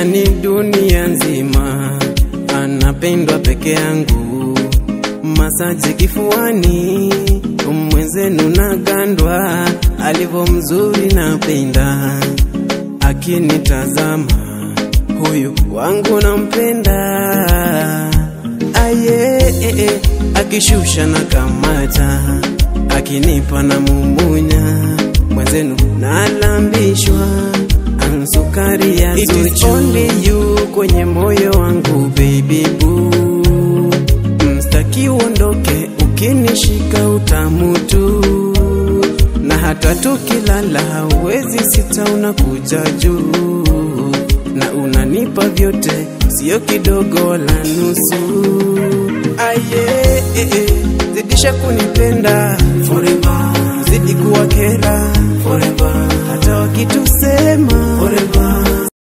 yani dunia nzima anapendwa peke yangu. Masaji kifuani, mwenzenu nagandwa, alivyo mzuri napenda. Akinitazama huyu wangu nampenda. Aye, akishusha na kamata, akinipa na mumunya, mwenzenu nalambishwa, ansukari ya zuchu. It is only you kwenye moyo wangu baby boo. Mstaki uondoke, ukinishika utamu tu, na hata tukilala hauwezi sita, unakuja juu na unanipa vyote, sio kidogo la nusu. Aye, zidisha kunipenda forever, zidi kuwa kera forever, hata wakitusema forever,